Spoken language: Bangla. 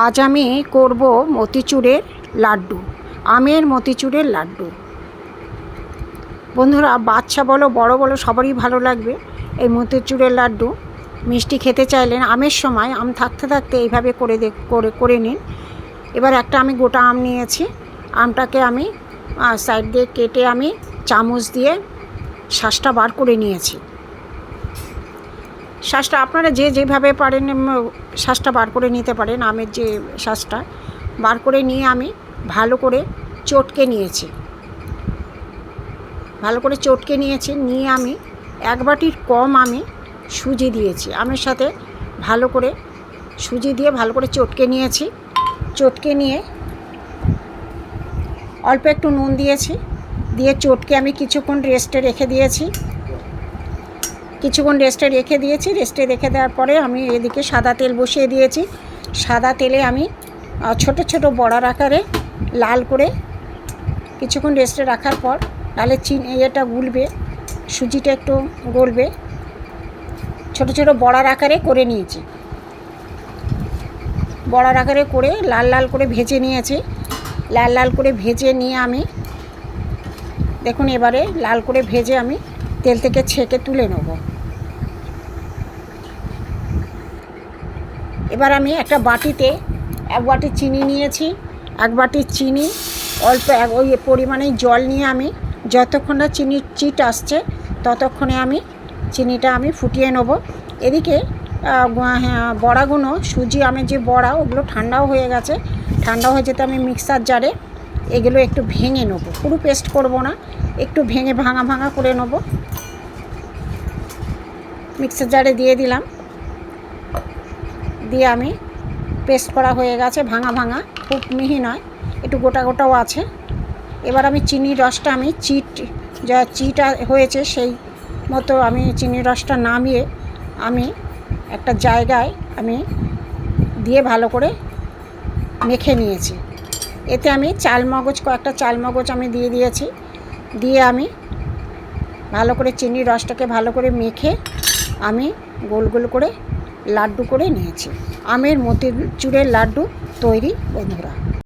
আজ আমি করব মতিচুরের লাড্ডু, আমের মতিচুরের লাড্ডু। বন্ধুরা, বাচ্চা বলো বড় বলো সবারই ভালো লাগবে এই মতিচুরের লাড্ডু। মিষ্টি খেতে চাইলেন আমের সময়, আম থাকতে থাকতে এইভাবে করে নিন। এবার একটা আমি গোটা আম নিয়েছি, আমটাকে আমি সাইড দিয়ে কেটে আমি চামচ দিয়ে শাঁসটা বার করে নিয়েছি। শাঁসটা আপনারা যেভাবে পারেন শাঁসটা বার করে নিতে পারেন। আমের যে শাঁসটা বার করে নিয়ে আমি ভালো করে চটকে নিয়েছি। নিয়ে আমি 1 বাটির কম আমি সুজি দিয়েছি। আমের সাথে ভালো করে সুজি দিয়ে ভালো করে চটকে নিয়েছি। চটকে নিয়ে অল্প একটু নুন দিয়েছি, দিয়ে চটকে আমি কিছুক্ষণ রেস্টে রেখে দিয়েছি। রেস্টে রেখে দেওয়ার পরে আমি এদিকে সাদা তেল বসিয়ে দিয়েছি। সাদা তেলে আমি ছোট ছোট বড়ার আকারে লাল করে কিছুক্ষণ রেস্টে রাখার পর তাহলে এটা গুলবে, সুজিটা একটু গলবে। ছোট ছোট বড়ার আকারে করে নিয়েছি। বড়ার আকারে করে লাল লাল করে ভেজে নিয়েছি। লাল করে ভেজে নিয়ে আমি দেখুন এবারে লাল করে ভেজে আমি তেল থেকে ছেঁকে তুলে নেব। এবার আমি একটা বাটিতে 1 বাটি চিনি নিয়েছি। 1 বাটি চিনি, অল্প ওই পরিমাণে জল নিয়ে আমি যতক্ষণ না চিনির চিট আসছে ততক্ষণে আমি চিনিটা আমি ফুটিয়ে নেব। এদিকে বড়াগুলো, সুজি আমের যে বড়া, ওগুলো ঠান্ডাও হয়ে গেছে। ঠান্ডা হয়ে যেতে আমি মিক্সার জারে এগুলো একটু ভেঙে নেব, পুরো পেস্ট করব না, একটু ভেঙে ভাঙা করে নেব। মিক্সার জারে দিয়ে দিলাম, দিয়ে আমি পেস্ট করা হয়ে গেছে, ভাঙা, খুব মিহি নয়, একটু গোটাও আছে। এবার আমি চিনির রসটা আমি চিট হয়েছে সেই মতো আমি চিনির রসটা নামিয়ে আমি একটা জায়গায় আমি দিয়ে ভালো করে মেখে নিয়েছি। এতে আমি কয়েকটা চালমগজ আমি দিয়ে দিয়েছি। দিয়ে আমি ভালো করে চিনির রসটাকে ভালো করে মেখে আমি গোল গোল করে লাড্ডু করে নিয়েছি। আমের মতিচুরের লাড্ডু তৈরি বন্ধুরা।